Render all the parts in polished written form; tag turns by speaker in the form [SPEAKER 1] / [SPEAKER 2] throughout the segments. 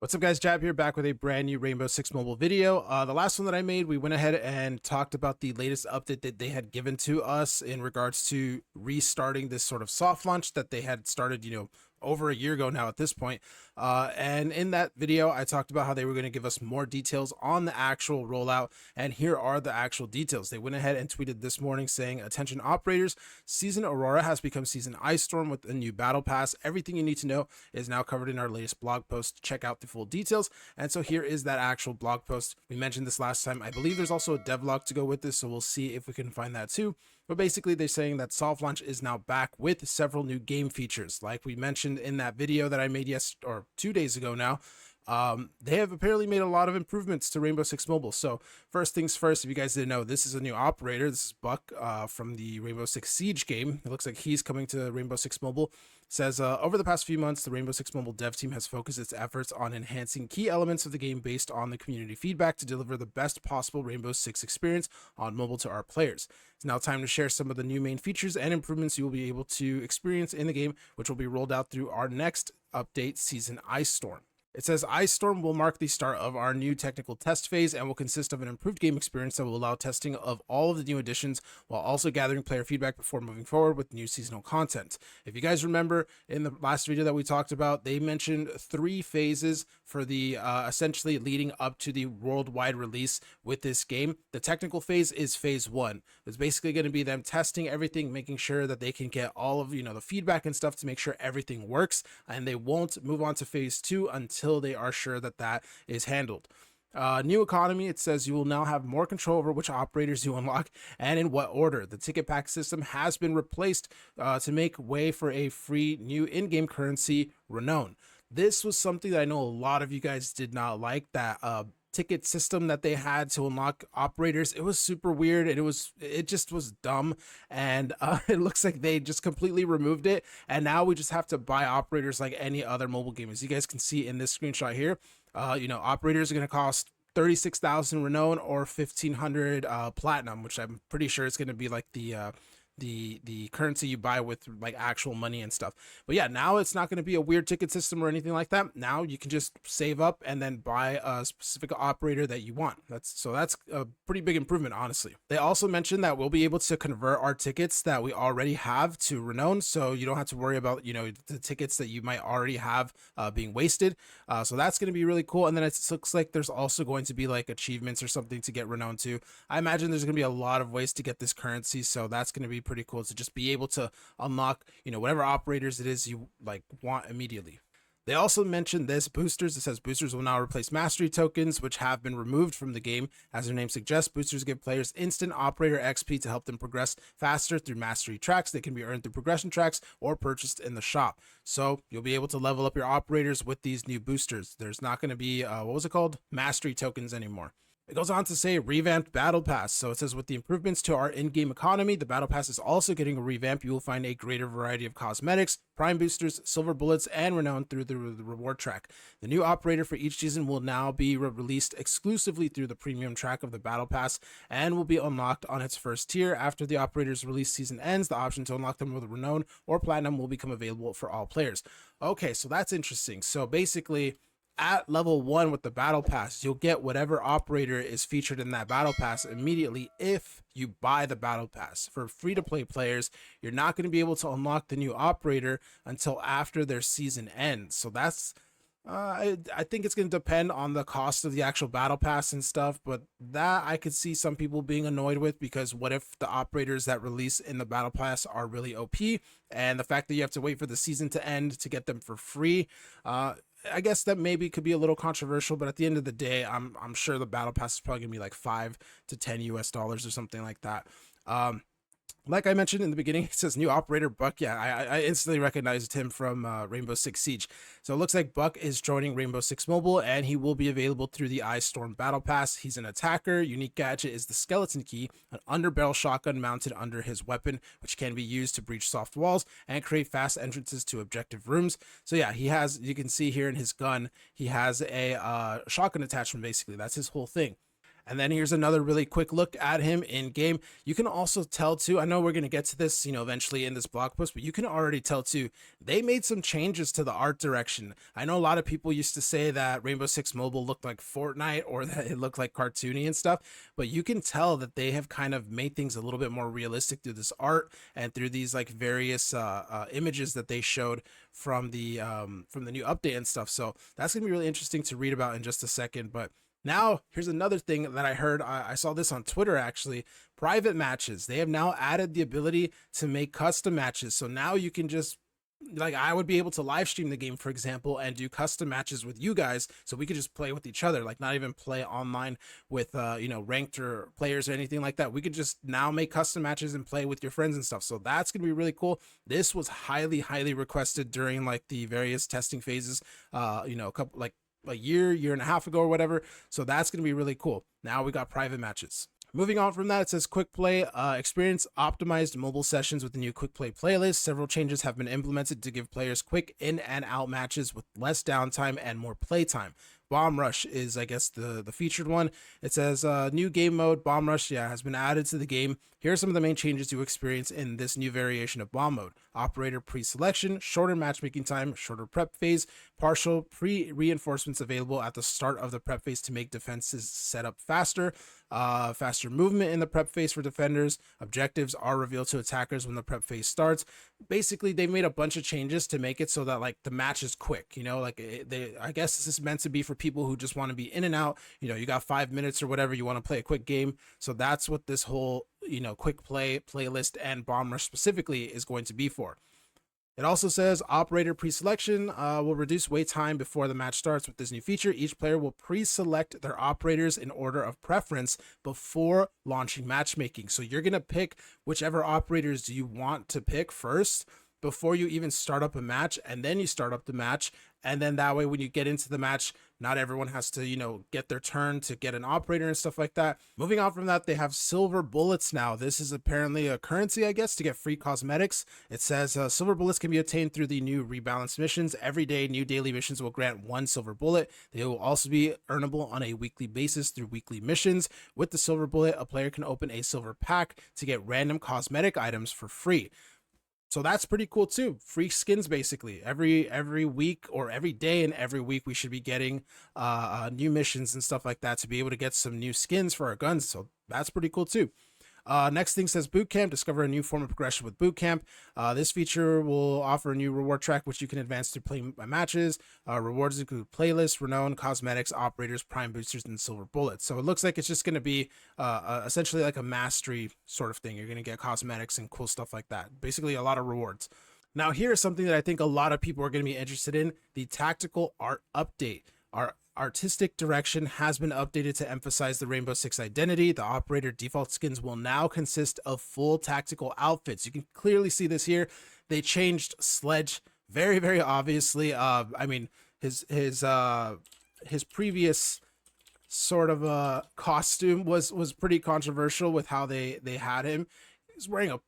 [SPEAKER 1] What's up, guys? Jab here, back with a brand new Rainbow Six Mobile video. The last one that I made, we went ahead and talked about the latest update that they had given to us in regards to restarting this sort of soft launch that they had started, over a year ago now at this point. And in that video, I talked about how they were going to give us more details on the actual rollout. And here are the actual details. They went ahead and tweeted this morning saying, "Attention operators, Season Aurora has become Season Ice Storm with a new battle pass. Everything you need to know is now covered in our latest blog post. Check out the full details." And so here is that actual blog post. We mentioned this last time. I believe there's also a devlog to go with this, so we'll see if we can find that too. But basically, they're saying that soft launch is now back with several new game features. Like we mentioned in that video that I made 2 days ago now, they have apparently made a lot of improvements to Rainbow Six Mobile. So first things first, if you guys didn't know, this is a new operator. This is Buck from the Rainbow Six Siege game. It looks like he's coming to Rainbow Six Mobile. It says, over the past few months, the Rainbow Six Mobile dev team has focused its efforts on enhancing key elements of the game based on the community feedback to deliver the best possible Rainbow Six experience on mobile to our players. It's now time to share some of the new main features and improvements you will be able to experience in the game, which will be rolled out through our next update, Season Ice Storm. It says Ice Storm will mark the start of our new technical test phase and will consist of an improved game experience that will allow testing of all of the new additions while also gathering player feedback before moving forward with new seasonal content. If you guys remember in the last video that we talked about, they mentioned 3 phases for the essentially leading up to the worldwide release with this game. The technical phase is phase 1. It's basically going to be them testing everything, making sure that they can get all of the feedback and stuff to make sure everything works, and they won't move on to phase 2 until they are sure that that is handled. New economy, it says you will now have more control over which operators you unlock and in what order. The ticket pack system has been replaced to make way for a free new in-game currency, Renown. This was something that I know a lot of you guys did not like, that ticket system that they had to unlock operators. It was super weird, and it just was dumb, and it looks like they just completely removed it, and now we just have to buy operators like any other mobile game. As you guys can see in this screenshot here, operators are going to cost 36,000 Renown or 1,500 platinum, which I'm pretty sure is going to be like the currency you buy with like actual money and stuff. But yeah, now it's not going to be a weird ticket system or anything like that. Now you can just save up and then buy a specific operator that you want. That's a pretty big improvement, honestly. They also mentioned that we'll be able to convert our tickets that we already have to Renown, so you don't have to worry about the tickets that you might already have being wasted. So that's going to be really cool. And then it looks like there's also going to be like achievements or something to get Renown too. I imagine there's going to be a lot of ways to get this currency, so that's going to be pretty cool to just be able to unlock whatever operators it is you like want immediately. They also mentioned this boosters. It says boosters will now replace mastery tokens, which have been removed from the game. As their name suggests, boosters give players instant operator XP to help them progress faster through mastery tracks. They can be earned through progression tracks or purchased in the shop. So you'll be able to level up your operators with these new boosters. There's not going to be mastery tokens anymore. It goes on to say revamped battle pass. So it says with the improvements to our in-game economy, the battle pass is also getting a revamp. You will find a greater variety of cosmetics, prime boosters, silver bullets, and Renown through the reward track. The new operator for each season will now be released exclusively through the premium track of the battle pass and will be unlocked on its first tier. After the operator's release season ends, the option to unlock them with Renown or platinum will become available for all players. Okay, so that's interesting. So basically, at level 1 with the battle pass, you'll get whatever operator is featured in that battle pass immediately if you buy the battle pass. For free-to-play players, you're not going to be able to unlock the new operator until after their season ends. So that's I think it's going to depend on the cost of the actual battle pass and stuff, but that I could see some people being annoyed with, because what if the operators that release in the battle pass are really OP, and the fact that you have to wait for the season to end to get them for free, I guess that maybe could be a little controversial, but at the end of the day, I'm sure the battle pass is probably gonna be like $5 to $10 or something like that. Like I mentioned in the beginning, it says new operator Buck. Yeah, I instantly recognized him from Rainbow Six Siege. So it looks like Buck is joining Rainbow Six Mobile, and he will be available through the Ice Storm Battle Pass. He's an attacker. Unique gadget is the skeleton key, an underbarrel shotgun mounted under his weapon, which can be used to breach soft walls and create fast entrances to objective rooms. So yeah, he has, you can see here in his gun, he has a shotgun attachment, basically. That's his whole thing. And then here's another really quick look at him in game. You can also tell too, I know we're going to get to this, eventually in this blog post, but you can already tell too, they made some changes to the art direction. I know a lot of people used to say that Rainbow Six Mobile looked like Fortnite or that it looked like cartoony and stuff, but you can tell that they have kind of made things a little bit more realistic through this art and through these like various images that they showed from the new update and stuff. So that's going to be really interesting to read about in just a second. But now, here's another thing that I heard. I saw this on Twitter, actually. Private matches. They have now added the ability to make custom matches. So now you can just, like, I would be able to live stream the game, for example, and do custom matches with you guys. So we could just play with each other, like not even play online with, ranked or players or anything like that. We could just now make custom matches and play with your friends and stuff. So that's going to be really cool. This was highly, highly requested during like the various testing phases, a couple, like, a year and a half ago or whatever. So that's going to be really cool. Now we got private matches. Moving on from that, it says quick play, experience optimized mobile sessions with the new quick play playlist. Several changes have been implemented to give players quick in and out matches with less downtime and more playtime. Bomb Rush is, I guess, the featured one. It says new game mode, Bomb Rush, has been added to the game. Here are some of the main changes you experience in this new variation of bomb mode. Operator pre-selection, shorter matchmaking time, shorter prep phase, partial pre-reinforcements available at the start of the prep phase to make defenses set up faster, faster movement in the prep phase for defenders. Objectives are revealed to attackers when the prep phase starts. Basically, they made a bunch of changes to make it so that like the match is quick, I guess this is meant to be for people who just want to be in and out. You got 5 minutes or whatever, you want to play a quick game. So that's what this whole quick play playlist and Bomb Rush specifically is going to be for. It also says operator pre-selection will reduce wait time before the match starts. With this new feature, each player will pre-select their operators in order of preference before launching matchmaking. So you're going to pick whichever operators you want to pick first before you even start up a match, and then you start up the match. And then that way, when you get into the match, not everyone has to, get their turn to get an operator and stuff like that. Moving on from that, they have silver bullets now. This is apparently a currency, I guess, to get free cosmetics. It says silver bullets can be obtained through the new rebalance missions. Every day, new daily missions will grant 1 silver bullet. They will also be earnable on a weekly basis through weekly missions. With the silver bullet, a player can open a silver pack to get random cosmetic items for free. So that's pretty cool too. Free skins basically every week or every day, and every week we should be getting new missions and stuff like that to be able to get some new skins for our guns. So that's pretty cool too. Next thing says boot camp. Discover a new form of progression with boot camp. This feature will offer a new reward track which you can advance through playing matches. Rewards include playlists, renown, cosmetics, operators, prime boosters, and silver bullets. So it looks like it's just going to be essentially like a mastery sort of thing. You're going to get cosmetics and cool stuff like that. Basically a lot of rewards. Now here's something that I think a lot of people are going to be interested in: the tactical art update. Our artistic direction has been updated to emphasize the Rainbow Six identity. The operator default skins will now consist of full tactical outfits. You can clearly see this here. They changed Sledge very, very obviously. His previous sort of costume was pretty controversial with how they had him. He's wearing a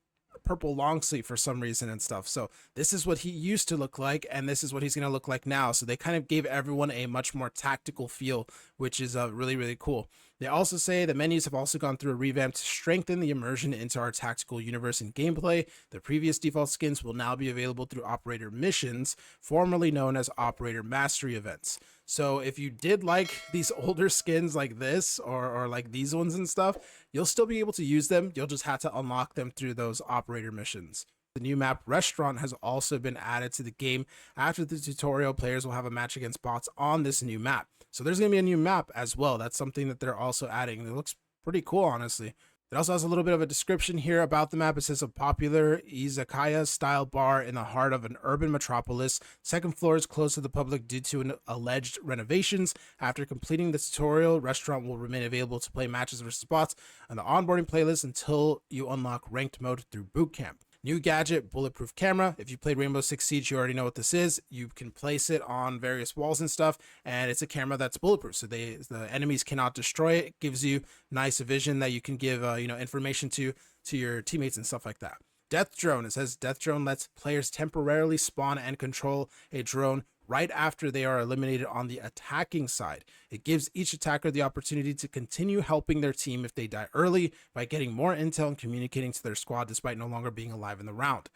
[SPEAKER 1] purple long sleeve for some reason and stuff. So this is what he used to look like, and this is what he's going to look like now. So they kind of gave everyone a much more tactical feel, which is really, really cool. They also say the menus have also gone through a revamp to strengthen the immersion into our tactical universe and gameplay. The previous default skins will now be available through operator missions, formerly known as operator mastery events. So if you did like these older skins like this or like these ones and stuff, you'll still be able to use them. You'll just have to unlock them through those operator missions. The new map Restaurant has also been added to the game. After the tutorial, players will have a match against bots on this new map. So there's going to be a new map as well. That's something that they're also adding. It looks pretty cool, honestly. It also has a little bit of a description here about the map. It says a popular izakaya style bar in the heart of an urban metropolis. Second floor is closed to the public due to alleged renovations. After completing the tutorial, Restaurant will remain available to play matches versus bots on the onboarding playlist until you unlock ranked mode through boot camp. New gadget, bulletproof camera. If you played Rainbow Six Siege, you already know what this is. You can place it on various walls and stuff, and it's a camera that's bulletproof, so the enemies cannot destroy it. It gives you nice vision that you can give information to your teammates and stuff like that. Death drone. It says death drone lets players temporarily spawn and control a drone right after they are eliminated on the attacking side. It gives each attacker the opportunity to continue helping their team if they die early by getting more intel and communicating to their squad despite no longer being alive in the round.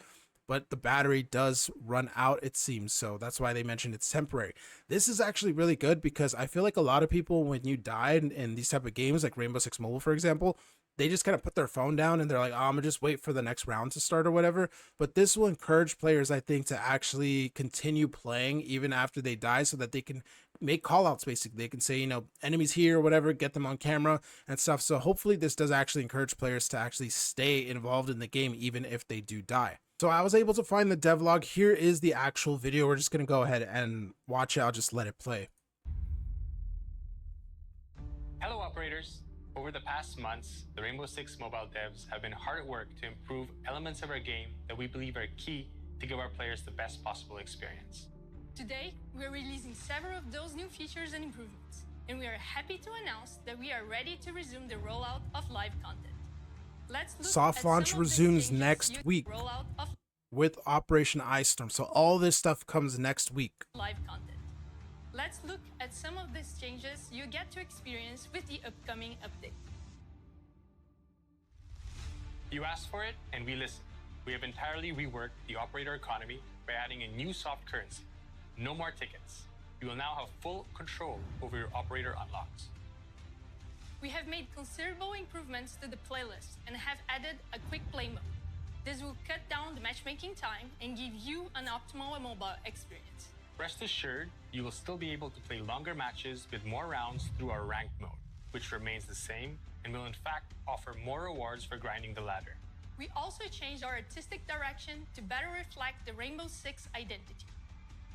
[SPEAKER 1] But the battery does run out, it seems, so that's why they mentioned it's temporary. This is actually really good because I feel like a lot of people, when you die in these type of games like Rainbow Six Mobile, for example, they just kind of put their phone down and they're like, oh, I'm gonna just wait for the next round to start or whatever. But this will encourage players, I think, to actually continue playing even after they die, so that they can make call outs. Basically, they can say, you know, enemies here or whatever, get them on camera and stuff. So hopefully this does actually encourage players to actually stay involved in the game even if they do die. So I was able to find the devlog. Here is the actual video. We're just gonna go ahead and watch it. I'll just let it play.
[SPEAKER 2] Hello operators. Over the past months, the Rainbow Six mobile devs have been hard at work to improve elements of our game that we believe are key to give our players the best possible experience.
[SPEAKER 3] Today, we're releasing several of those new features and improvements, and we are happy to announce that we are ready to resume the rollout of live content. Let's look
[SPEAKER 1] Soft launch resumes next week with Operation Ice Storm. So all this stuff comes next week.
[SPEAKER 3] Live content. Let's look at some of these changes you get to experience with the upcoming update.
[SPEAKER 2] You asked for it, and we listened. We have entirely reworked the operator economy by adding a new soft currency. No more tickets. You will now have full control over your operator unlocks.
[SPEAKER 3] We have made considerable improvements to the playlist and have added a quick play mode. This will cut down the matchmaking time and give you an optimal mobile experience.
[SPEAKER 2] Rest assured, you will still be able to play longer matches with more rounds through our ranked mode, which remains the same and will in fact offer more rewards for grinding the ladder.
[SPEAKER 3] We also changed our artistic direction to better reflect the Rainbow Six identity.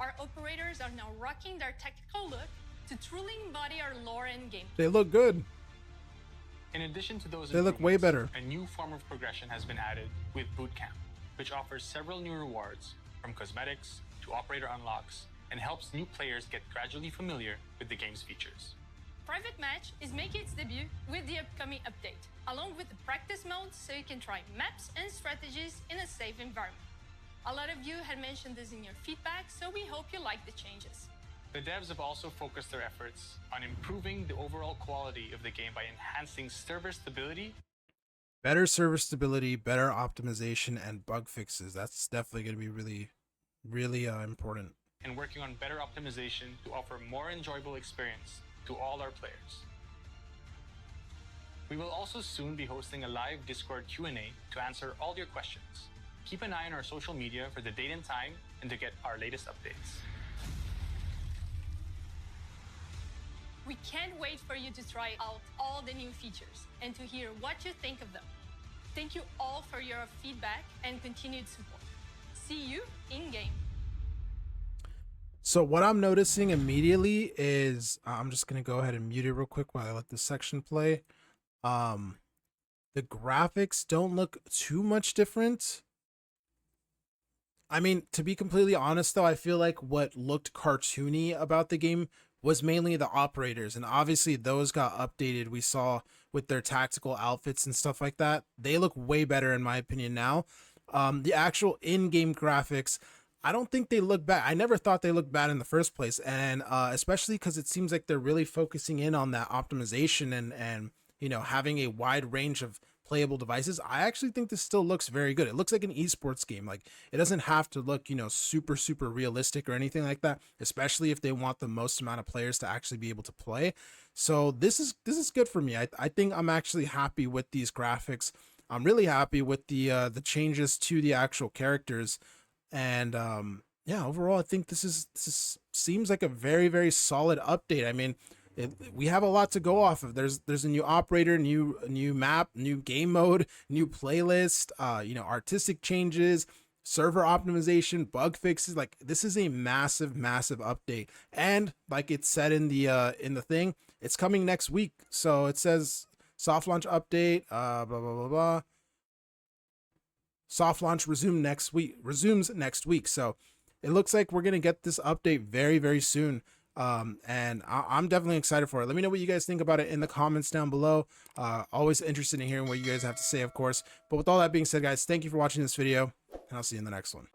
[SPEAKER 3] Our operators are now rocking their technical look to truly embody our lore and game.
[SPEAKER 1] They look good.
[SPEAKER 2] In addition to those,
[SPEAKER 1] they look way better.
[SPEAKER 2] A new form of progression has been added with Bootcamp, which offers several new rewards from cosmetics to operator unlocks and helps new players get gradually familiar with the game's features.
[SPEAKER 3] Private Match is making its debut with the upcoming update, along with the practice mode so you can try maps and strategies in a safe environment. A lot of you had mentioned this in your feedback, so we hope you like the changes.
[SPEAKER 2] The devs have also focused their efforts on improving the overall quality of the game by enhancing server stability.
[SPEAKER 1] Better server stability, better optimization, and bug fixes. That's definitely going to be really important.
[SPEAKER 2] And working on better optimization to offer more enjoyable experience to all our players. We will also soon be hosting a live Discord Q&A to answer all your questions. Keep an eye on our social media for the date and time and to get our latest updates.
[SPEAKER 3] We can't wait for you to try out all the new features and to hear what you think of them. Thank you all for your feedback and continued support. See you in-game.
[SPEAKER 1] So what I'm noticing immediately is, I'm just going to go ahead and mute it real quick while I let this section play. The graphics don't look too much different. I mean, to be completely honest though, I feel like what looked cartoony about the game was mainly the operators, and obviously those got updated. We saw with their tactical outfits and stuff like that. They look way better in my opinion now. The actual in-game graphics, I don't think they look bad. I never thought they looked bad in the first place, and especially because it seems like they're really focusing in on that optimization and you know, having a wide range of playable devices. I actually think this still looks very good. It looks like an esports game. Like, it doesn't have to look, you know, super realistic or anything like that, especially if they want the most amount of players to actually be able to play. So this is good for me. I think I'm actually happy with these graphics. I'm really happy with the changes to the actual characters, and yeah, overall I think this seems like a very solid update. I mean, we have a lot to go off of. There's a new operator, new map, new game mode, new playlist, you know, artistic changes, server optimization, bug fixes. Like, this is a massive update, and like it said in the thing, it's coming next week. So it says soft launch update, blah blah blah blah. Soft launch resumes next week. So it looks like we're gonna get this update very soon. And I'm definitely excited for it. Let me know what you guys think about it in the comments down below. Always interested in hearing what you guys have to say, of course. But with all that being said, guys, thank you for watching this video, and I'll see you in the next one.